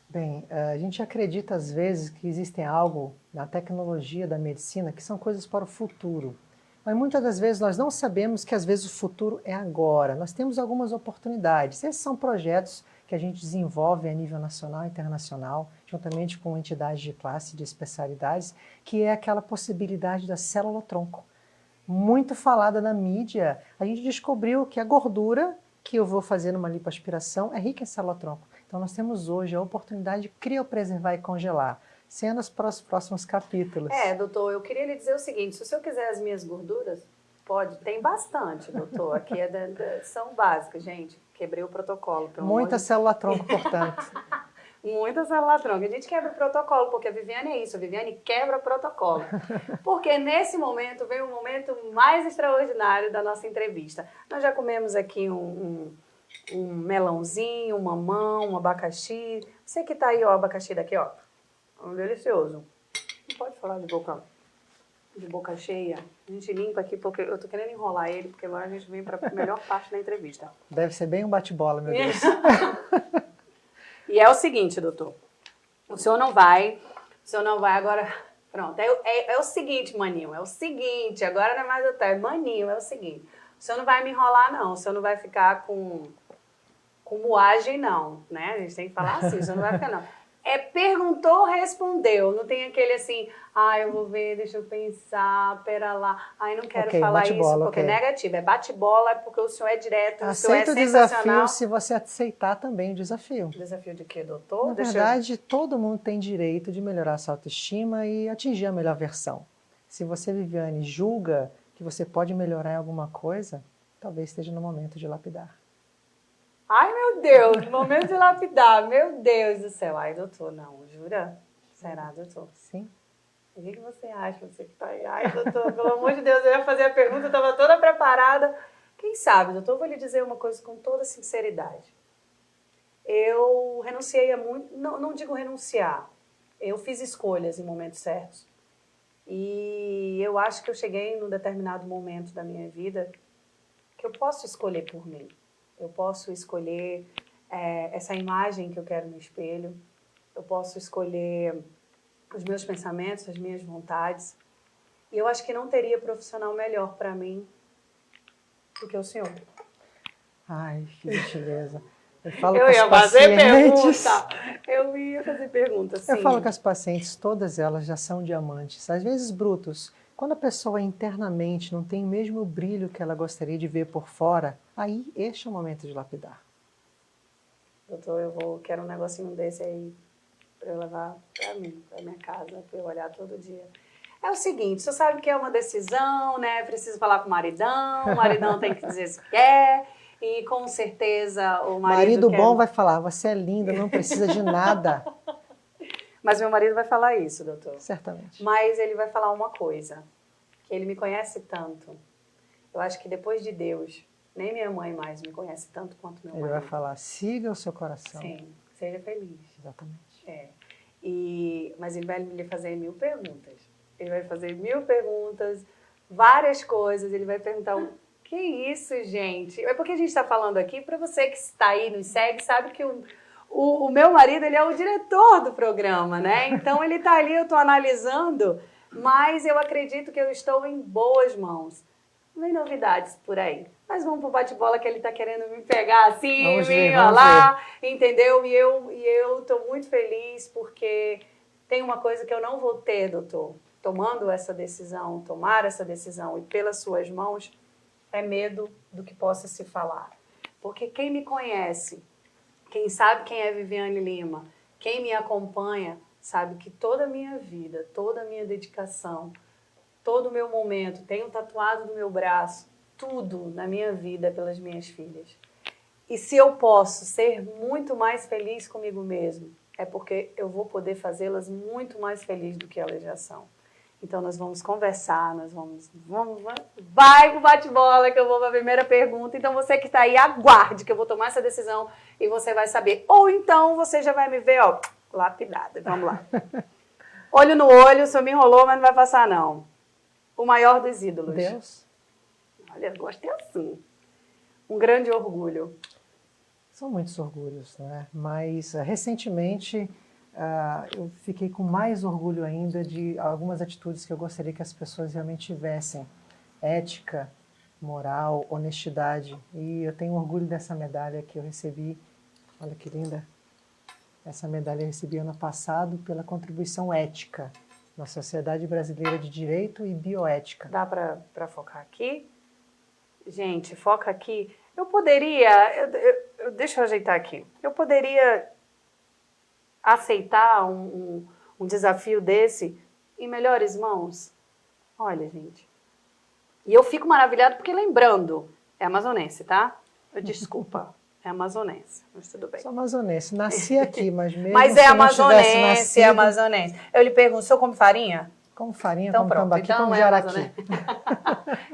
S4: Bem, a gente acredita às vezes que existem algo na tecnologia da medicina que são coisas para o futuro. Mas muitas das vezes nós não sabemos que às vezes o futuro é agora. Nós temos algumas oportunidades. Esses são projetos que a gente desenvolve a nível nacional e internacional, juntamente com entidades de classe, de especialidades, que é aquela possibilidade da célula-tronco. Muito falada na mídia, a gente descobriu que a gordura que eu vou fazer numa lipoaspiração é rica em célula-tronco. Então nós temos hoje a oportunidade de criopreservar e congelar. Cenas para os próximos capítulos.
S3: Doutor, eu queria lhe dizer o seguinte, se o senhor quiser as minhas gorduras, pode, tem bastante, doutor, aqui são básicas, gente, quebrei o protocolo.
S4: Muita célula-tronco, portanto.
S3: Muita célula-tronco, a gente quebra o protocolo, porque a Viviane é isso, a Viviane quebra o protocolo. Porque nesse momento vem o momento mais extraordinário da nossa entrevista. Nós já comemos aqui um melãozinho, um mamão, um abacaxi, você que tá aí, ó, o abacaxi daqui, ó. Delicioso. Não pode falar de boca cheia. A gente limpa aqui, porque eu tô querendo enrolar ele, porque agora a gente vem para a melhor parte da entrevista.
S4: Deve ser bem um bate-bola, meu Deus.
S3: E é o seguinte, doutor. O senhor não vai agora... Pronto, é o seguinte, maninho, é o seguinte, agora não é mais doutor, é maninho, é o seguinte. O senhor não vai me enrolar, não. O senhor não vai ficar com moagem, não, né? A gente tem que falar assim, o senhor não vai ficar, não. Perguntou, respondeu. Não tem aquele assim, eu vou ver, deixa eu pensar, pera lá. Não quero falar isso, porque é negativo. É bate-bola, porque o senhor é direto, o senhor é
S4: sensacional. Aceita o desafio se você aceitar também o desafio.
S3: Desafio de quê, doutor?
S4: Na verdade, todo mundo tem direito de melhorar a sua autoestima e atingir a melhor versão. Se você, Viviane, julga que você pode melhorar em alguma coisa, talvez esteja no momento de lapidar.
S3: Ai, meu Deus, momento de lapidar, meu Deus do céu. Ai, doutor, não, jura? Será, doutor?
S4: Sim.
S3: O que você acha, você que tá aí? Ai, doutor, pelo amor de Deus, eu ia fazer a pergunta, eu estava toda preparada. Quem sabe, doutor, eu vou lhe dizer uma coisa com toda sinceridade. Eu renunciei a muito, não digo renunciar, eu fiz escolhas em momentos certos. E eu acho que eu cheguei num determinado momento da minha vida que eu posso escolher por mim. Eu posso escolher essa imagem que eu quero no espelho. Eu posso escolher os meus pensamentos, as minhas vontades. E eu acho que não teria profissional melhor para mim do que o senhor.
S4: Ai, que gentileza. Eu
S3: ia fazer pergunta. Eu ia fazer pergunta, sim.
S4: Eu falo com as pacientes, todas elas já são diamantes. Às vezes brutos. Quando a pessoa internamente não tem o mesmo brilho que ela gostaria de ver por fora, aí este é o momento de lapidar.
S3: Doutor, quero um negocinho desse aí para eu levar para mim, para minha casa, para eu olhar todo dia. É o seguinte, você sabe que é uma decisão, né? Preciso falar com o maridão tem que dizer se quer, e com certeza o marido quer...
S4: bom vai falar, você é linda, não precisa de nada.
S3: Mas meu marido vai falar isso, doutor.
S4: Certamente.
S3: Mas ele vai falar uma coisa, que ele me conhece tanto. Eu acho que depois de Deus, nem minha mãe mais me conhece tanto quanto meu marido.
S4: Ele vai falar, siga o seu coração.
S3: Sim, seja feliz.
S4: Exatamente.
S3: Mas ele vai lhe fazer 1000 perguntas. Ele vai fazer 1000 perguntas, várias coisas. Ele vai perguntar, que isso, gente? É porque a gente está falando aqui, para você que está aí, nos segue, sabe que o meu marido, ele é o diretor do programa, né? Então, ele está ali, eu estou analisando, mas eu acredito que eu estou em boas mãos. Não tem novidades por aí. Mas vamos pro bate-bola que ele está querendo me pegar assim, me enrolar, entendeu? E eu estou muito feliz porque tem uma coisa que eu não vou ter, doutor. Tomar essa decisão e pelas suas mãos, é medo do que possa se falar. Porque quem me conhece, quem sabe quem é Viviane Lima, quem me acompanha, sabe que toda a minha vida, toda a minha dedicação, todo o meu momento, tenho tatuado no meu braço, tudo na minha vida é pelas minhas filhas. E se eu posso ser muito mais feliz comigo mesmo, é porque eu vou poder fazê-las muito mais felizes do que elas já são. Então, nós vamos conversar, vai pro bate-bola que eu vou para a primeira pergunta. Então, você que está aí, aguarde que eu vou tomar essa decisão e você vai saber. Ou então, você já vai me ver, ó, lapidada. Vamos lá. Olho no olho, o senhor me enrolou, mas não vai passar, não. O maior dos ídolos.
S4: Deus.
S3: Olha, eu gostei assim. Um grande orgulho.
S4: São muitos orgulhos, né? Mas, recentemente... eu fiquei com mais orgulho ainda de algumas atitudes que eu gostaria que as pessoas realmente tivessem. ética, moral, honestidade. E eu tenho orgulho dessa medalha que eu recebi. Olha que linda. Essa medalha eu recebi ano passado pela contribuição ética na Sociedade Brasileira de Direito e Bioética.
S3: Dá para focar aqui? Gente, foca aqui. Eu poderia... deixa eu ajeitar aqui. Eu poderia aceitar um desafio desse em melhores mãos? Olha, gente. E eu fico maravilhada porque, lembrando, é amazonense, tá? Desculpa, é amazonense, mas tudo bem.
S4: Sou amazonense, nasci aqui, mas mesmo
S3: Mas
S4: se
S3: é
S4: eu não tivesse
S3: amazonense,
S4: nascido,
S3: é amazonense. Eu lhe pergunto, o senhor come farinha?
S4: como farinha,
S3: Então
S4: como
S3: pronto,
S4: tambaqui,
S3: então
S4: como
S3: é
S4: jaraqui.
S3: amazonense.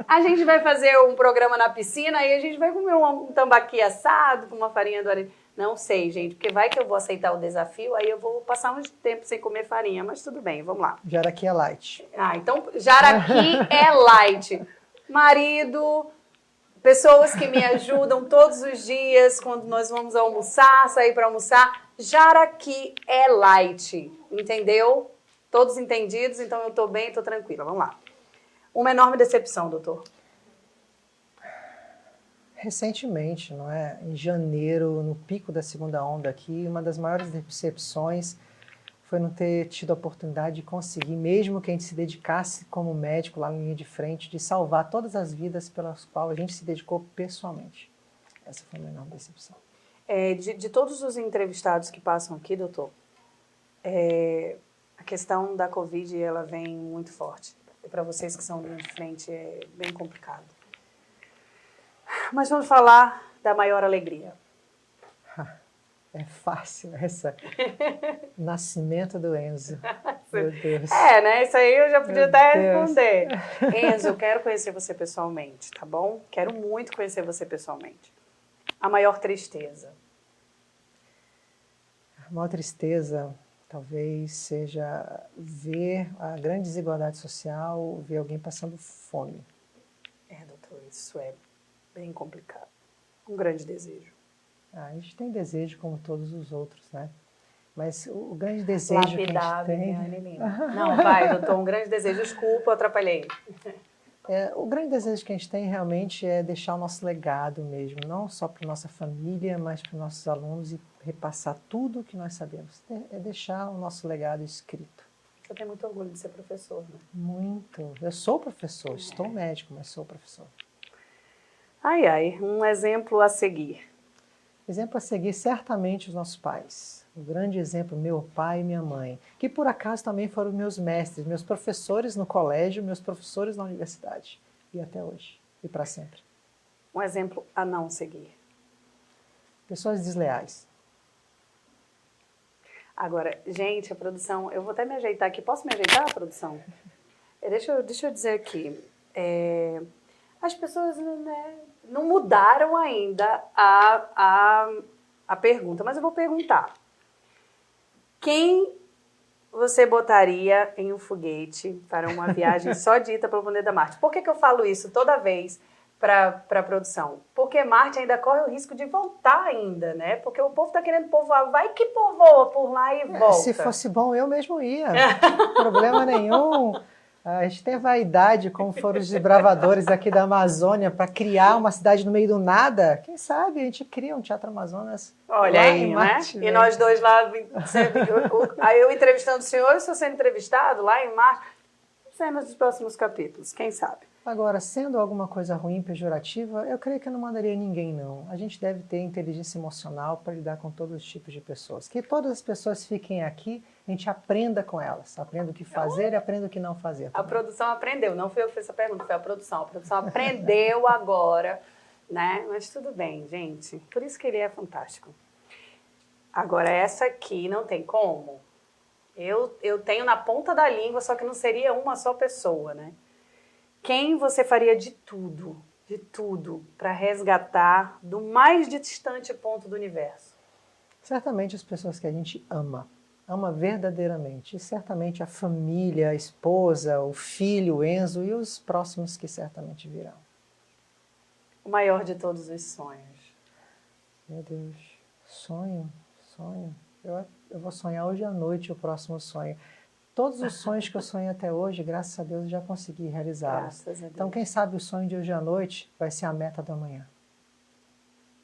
S3: A gente vai fazer um programa na piscina e a gente vai comer um tambaqui assado com uma farinha do areia. Não sei, gente, porque vai que eu vou aceitar o desafio, aí eu vou passar um tempo sem comer farinha, mas tudo bem, vamos lá.
S4: Jaraqui é light.
S3: Ah, então jaraqui é light. Marido, pessoas que me ajudam todos os dias quando nós vamos almoçar, sair para almoçar, jaraqui é light, entendeu? Todos entendidos, então eu tô bem, tô tranquila, vamos lá. Uma enorme decepção, doutor.
S4: Recentemente, não é? Em janeiro, no pico da segunda onda aqui, uma das maiores decepções foi não ter tido a oportunidade de conseguir, mesmo que a gente se dedicasse como médico lá na linha de frente, de salvar todas as vidas pelas quais a gente se dedicou pessoalmente. Essa foi a minha enorme decepção.
S3: De todos os entrevistados que passam aqui, doutor, a questão da Covid, ela vem muito forte. E para vocês que são linha de frente, é bem complicado. Mas vamos falar da maior alegria.
S4: É fácil essa. Nascimento do Enzo. Meu Deus.
S3: Né? Isso aí eu já podia até
S4: Deus.
S3: responder. Enzo, eu quero conhecer você pessoalmente, tá bom? Quero muito conhecer você pessoalmente. A maior tristeza.
S4: A maior tristeza talvez seja ver a grande desigualdade social, ver alguém passando fome.
S3: Doutor, isso é bem complicado. Um grande desejo.
S4: A gente tem desejo como todos os outros, né? Mas o grande desejo que a gente tem...
S3: Não, vai, doutor, um grande desejo. Desculpa, eu atrapalhei.
S4: O grande desejo que a gente tem realmente é deixar o nosso legado mesmo, não só para a nossa família, mas para os nossos alunos e repassar tudo o que nós sabemos. É deixar o nosso legado escrito.
S3: Você tem muito orgulho de ser professor, né?
S4: Muito. Eu sou professor, estou médico, mas sou professor.
S3: Ai, ai, um exemplo a seguir.
S4: Exemplo a seguir, certamente os nossos pais. O grande exemplo, meu pai e minha mãe, que por acaso também foram meus mestres, meus professores no colégio, meus professores na universidade. E até hoje. E para sempre.
S3: Um exemplo a não seguir.
S4: Pessoas desleais.
S3: Agora, gente, a produção... Eu vou até me ajeitar aqui. Posso me ajeitar, produção? Deixa eu dizer aqui. As pessoas, né, não mudaram ainda a pergunta, mas eu vou perguntar. Quem você botaria em um foguete para uma viagem só dita para o planeta Marte? Por que eu falo isso toda vez para a produção? Porque Marte ainda corre o risco de voltar ainda, né? Porque o povo está querendo povoar. Vai que povoa por lá e volta.
S4: Se fosse bom, eu mesmo ia. Problema nenhum. A gente tem vaidade, como foram os desbravadores aqui da Amazônia, para criar uma cidade no meio do nada. Quem sabe a gente cria um Teatro Amazonas.
S3: Olha aí,
S4: Marte,
S3: né? E nós dois lá, aí eu entrevistando o senhor e o senhor sendo entrevistado lá em Marte. Cenas dos próximos capítulos, quem sabe?
S4: Agora, sendo alguma coisa ruim, pejorativa, eu creio que eu não mandaria ninguém, não. A gente deve ter inteligência emocional para lidar com todos os tipos de pessoas. Que todas as pessoas fiquem aqui, a gente aprenda com elas. Aprenda o que fazer e aprenda o que não fazer.
S3: A produção aprendeu, não fui eu que fiz essa pergunta, foi a produção. A produção aprendeu agora, né? Mas tudo bem, gente. Por isso que ele é fantástico. Agora, essa aqui não tem como. Eu tenho na ponta da língua, só que não seria uma só pessoa, né? Quem você faria de tudo para resgatar do mais distante ponto do universo?
S4: Certamente as pessoas que a gente ama verdadeiramente. E certamente a família, a esposa, o filho, o Enzo e os próximos que certamente virão.
S3: O maior de todos os sonhos.
S4: Meu Deus, sonho. Eu vou sonhar hoje à noite o próximo sonho. Todos os sonhos que eu sonhei até hoje, graças a Deus, eu já consegui realizar.
S3: Graças a Deus.
S4: Então, quem sabe o sonho de hoje à noite vai ser a meta do amanhã.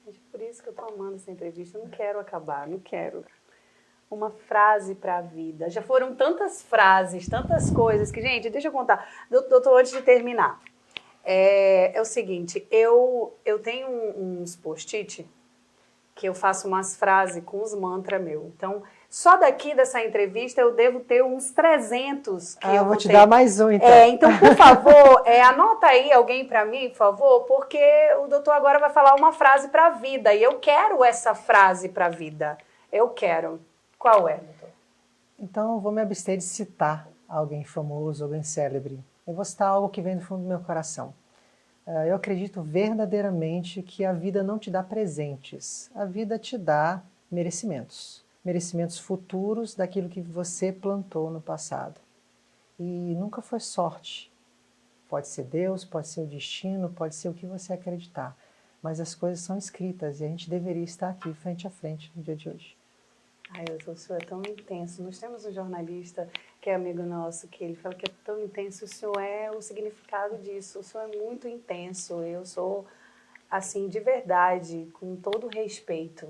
S3: Gente, por isso que eu tô amando essa entrevista. Eu não quero acabar, não quero. Uma frase para a vida. Já foram tantas frases, tantas coisas que, gente, deixa eu contar. Doutor, antes de terminar, é o seguinte, eu tenho uns post-it que eu faço umas frases com os mantras meu. Então, só daqui dessa entrevista eu devo ter uns 300 que eu
S4: vou te
S3: ter.
S4: dar mais um, então.
S3: Então, por favor, anota aí alguém para mim, por favor, porque o doutor agora vai falar uma frase para a vida e eu quero essa frase para a vida. Eu quero. Qual é, doutor?
S4: Então, eu vou me abster de citar alguém famoso, alguém célebre. Eu vou citar algo que vem do fundo do meu coração. Eu acredito verdadeiramente que a vida não te dá presentes. A vida te dá merecimentos. Merecimentos futuros daquilo que você plantou no passado. E nunca foi sorte. Pode ser Deus, pode ser o destino, pode ser o que você acreditar. Mas as coisas são escritas e a gente deveria estar aqui frente a frente no dia de hoje.
S3: Ai, o senhor é tão intenso. Nós temos um jornalista que é amigo nosso, que ele fala que é tão intenso. O senhor é o significado disso. O senhor é muito intenso. Eu sou, assim, de verdade, com todo respeito,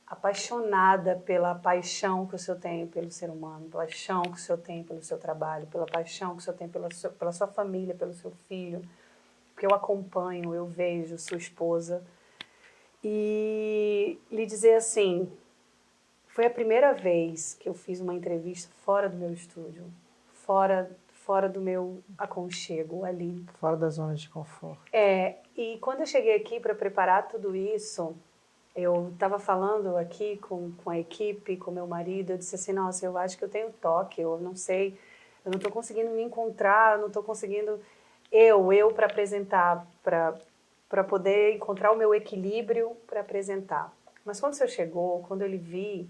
S3: apaixonada pela paixão que o senhor tem pelo ser humano, pela paixão que o senhor tem pelo seu trabalho, pela paixão que o senhor tem pela sua família, pelo seu filho. Porque eu acompanho, eu vejo sua esposa. E lhe dizer assim... Foi a primeira vez que eu fiz uma entrevista fora do meu estúdio, fora do meu aconchego ali.
S4: Fora da zona de conforto.
S3: E quando eu cheguei aqui para preparar tudo isso, eu estava falando aqui com a equipe, com meu marido, eu disse assim, nossa, eu acho que eu tenho toque, eu não sei, eu não estou conseguindo me encontrar, eu não estou conseguindo, eu para apresentar, para poder encontrar o meu equilíbrio para apresentar. Mas quando o senhor chegou, quando eu lhe vi,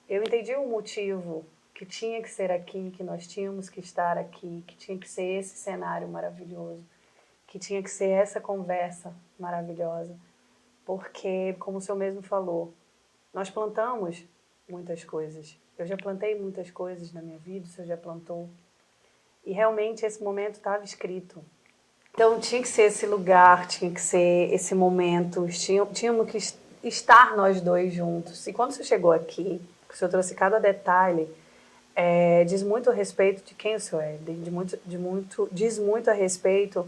S3: eu entendi o motivo que tinha que ser aqui, que nós tínhamos que estar aqui, que tinha que ser esse cenário maravilhoso, que tinha que ser essa conversa maravilhosa. Porque, como o senhor mesmo falou, nós plantamos muitas coisas. Eu já plantei muitas coisas na minha vida, o senhor já plantou. E realmente esse momento estava escrito. Então tinha que ser esse lugar, tinha que ser esse momento, tínhamos que estar nós dois juntos. E quando você chegou aqui, o senhor trouxe cada detalhe, diz muito a respeito de quem o senhor é, diz muito a respeito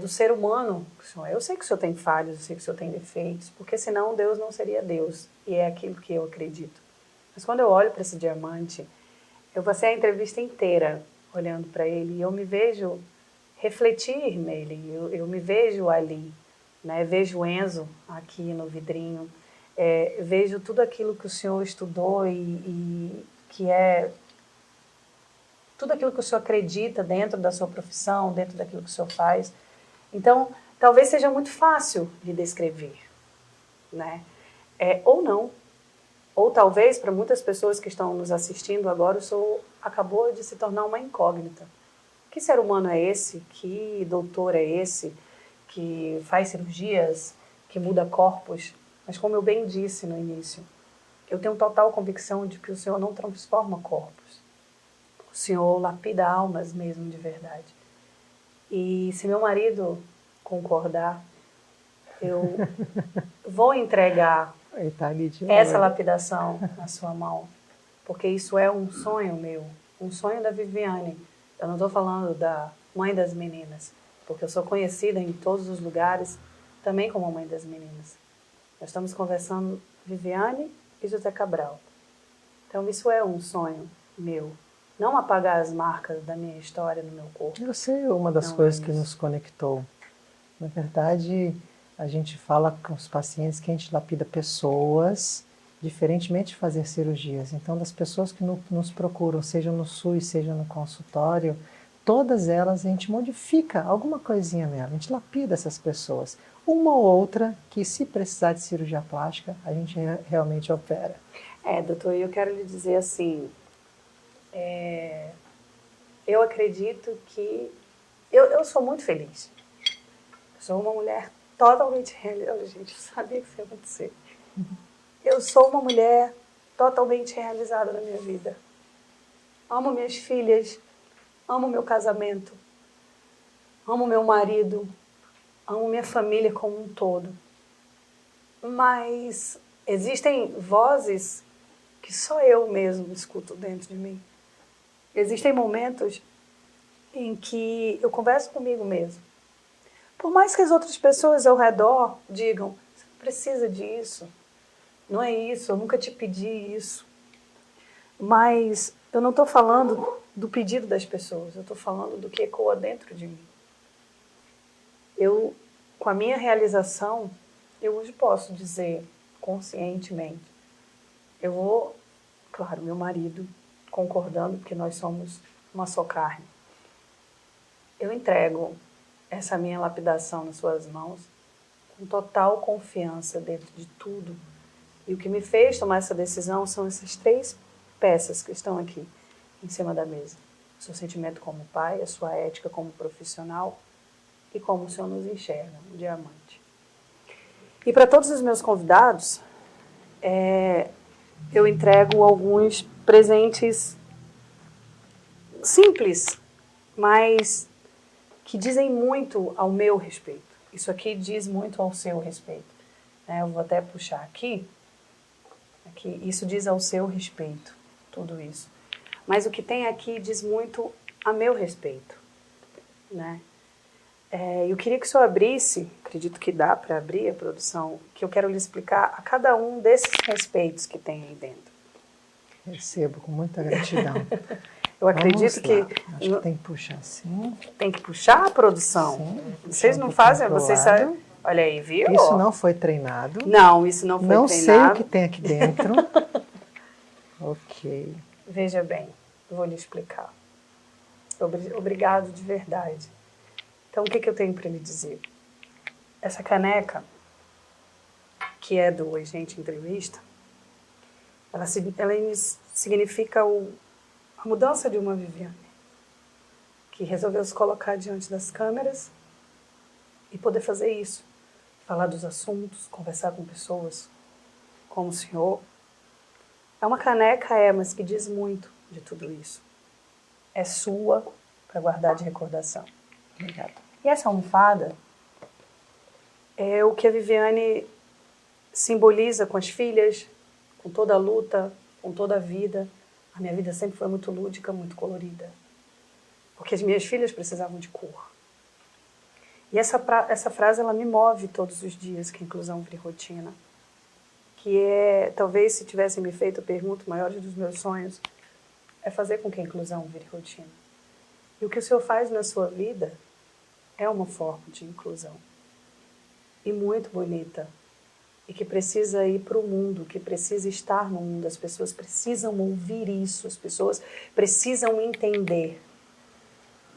S3: do ser humano que o senhor é. Eu sei que o senhor tem falhas, eu sei que o senhor tem defeitos, porque senão Deus não seria Deus, e é aquilo que eu acredito. Mas quando eu olho para esse diamante, eu passei a entrevista inteira olhando para ele, e eu me vejo refletir nele, eu me vejo ali, né? Vejo o Enzo aqui no vidrinho, vejo tudo aquilo que o senhor estudou e que é tudo aquilo que o senhor acredita dentro da sua profissão, dentro daquilo que o senhor faz. Então, talvez seja muito fácil de descrever, né? Ou não. Ou talvez, para muitas pessoas que estão nos assistindo agora, o senhor acabou de se tornar uma incógnita. Que ser humano é esse? Que doutor é esse? Que faz cirurgias? Que muda corpos? Mas como eu bem disse no início, eu tenho total convicção de que o Senhor não transforma corpos. O Senhor lapida almas mesmo de verdade. E se meu marido concordar, eu vou entregar essa lapidação na sua mão. Porque isso é um sonho meu, um sonho da Viviane. Eu não estou falando da mãe das meninas, porque eu sou conhecida em todos os lugares também como a mãe das meninas. Nós estamos conversando Viviane e José Cabral. Então isso é um sonho meu. Não apagar as marcas da minha história no meu corpo.
S4: Eu sei uma das coisas que nos conectou. Na verdade, a gente fala com os pacientes que a gente lapida pessoas, diferentemente de fazer cirurgias. Então, das pessoas que nos procuram, seja no SUS, seja no consultório, todas elas a gente modifica alguma coisinha nela, a gente lapida essas pessoas. Uma ou outra que, se precisar de cirurgia plástica, a gente realmente opera.
S3: Doutor, eu quero lhe dizer assim, eu acredito que eu sou muito feliz. Eu sou uma mulher totalmente realizada. Gente, eu sabia que isso ia acontecer. Eu sou uma mulher totalmente realizada na minha vida. amo minhas filhas, amo meu casamento, amo meu marido, amo minha família como um todo. Mas existem vozes que só eu mesmo escuto dentro de mim. Existem momentos em que eu converso comigo mesmo. Por mais que as outras pessoas ao redor digam, você não precisa disso, não é isso, eu nunca te pedi isso. Mas eu não estou falando do pedido das pessoas, eu estou falando do que ecoa dentro de mim. Eu, com a minha realização, eu hoje posso dizer conscientemente, eu vou, claro, meu marido concordando, porque nós somos uma só carne, eu entrego essa minha lapidação nas suas mãos com total confiança dentro de tudo. E o que me fez tomar essa decisão são essas 3 peças que estão aqui em cima da mesa. O seu sentimento como pai, a sua ética como profissional e como o Senhor nos enxerga, um diamante. E para todos os meus convidados, eu entrego alguns presentes simples, mas que dizem muito ao meu respeito. Isso aqui diz muito ao seu respeito. Eu vou até puxar aqui. Isso diz ao seu respeito, tudo isso. Mas o que tem aqui diz muito a meu respeito. Né? Eu queria que o senhor abrisse, acredito que dá para abrir a produção, que eu quero lhe explicar a cada um desses respeitos que tem aí dentro.
S4: Recebo com muita gratidão.
S3: Eu acredito que...
S4: Acho que tem que puxar assim.
S3: Tem que puxar a produção?
S4: Sim,
S3: vocês não fazem, vocês sabem. Olha aí, viu?
S4: Isso não foi treinado.
S3: Não, isso não foi treinado.
S4: Não sei o que tem aqui dentro. Ok.
S3: Veja bem, eu vou lhe explicar. Obrigado de verdade. Então, o que eu tenho para lhe dizer? Essa caneca, que é do Agente Entrevista, ela significa a mudança de uma Viviane, que resolveu se colocar diante das câmeras e poder fazer isso. Falar dos assuntos, conversar com pessoas como o senhor. É uma caneca, mas que diz muito de tudo isso. É sua para guardar de recordação.
S4: Obrigada.
S3: E essa almofada é o que a Viviane simboliza com as filhas, com toda a luta, com toda a vida. A minha vida sempre foi muito lúdica, muito colorida. Porque as minhas filhas precisavam de cor. E essa frase, ela me move todos os dias, que a inclusão vire rotina. Que é, talvez se tivessem me feito a pergunta, o maior dos meus sonhos, é fazer com que a inclusão vire rotina. E o que o senhor faz na sua vida é uma forma de inclusão. E muito bonita. E que precisa ir para o mundo, que precisa estar no mundo. As pessoas precisam ouvir isso, as pessoas precisam entender.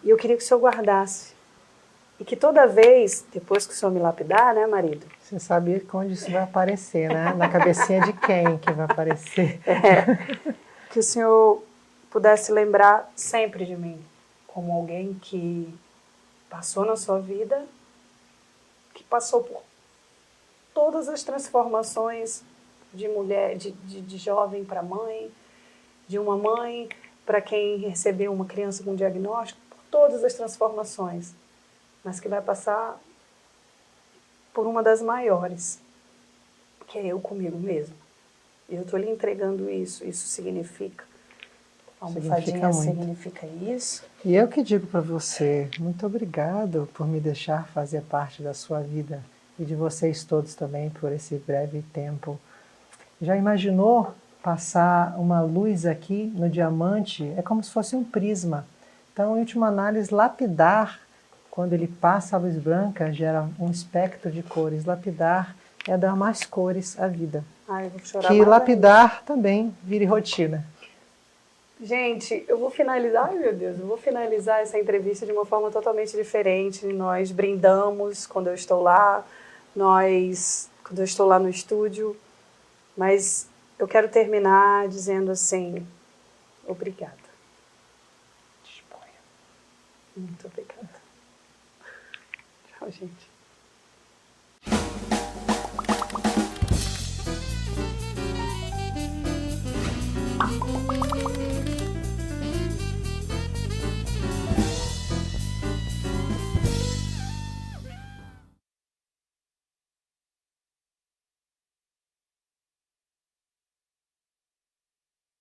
S3: E eu queria que o senhor guardasse. E que toda vez, depois que o senhor me lapidar, né, marido?
S4: Você sabia onde isso vai aparecer, né? Na cabecinha de quem que vai aparecer.
S3: Que o senhor pudesse lembrar sempre de mim, como alguém que passou na sua vida, que passou por todas as transformações de mulher, de jovem para mãe, de uma mãe para quem recebeu uma criança com diagnóstico, por todas as transformações, mas que vai passar por uma das maiores, que é eu comigo mesmo. E eu estou lhe entregando isso. Isso significa. A almofadinha significa isso.
S4: E eu que digo para você, muito obrigado por me deixar fazer parte da sua vida e de vocês todos também por esse breve tempo. Já imaginou passar uma luz aqui no diamante? É como se fosse um prisma. Então, em última análise, lapidar, quando ele passa a luz branca, gera um espectro de cores. Lapidar é dar mais cores à vida.
S3: Ai, eu vou chorar
S4: que
S3: mais
S4: lapidar ainda. Também vire rotina.
S3: Gente, eu vou finalizar, ai meu Deus, eu vou finalizar essa entrevista de uma forma totalmente diferente. Nós brindamos quando eu estou lá, quando eu estou lá no estúdio, mas eu quero terminar dizendo assim, obrigada. Disponha. Muito obrigada. Tchau, gente.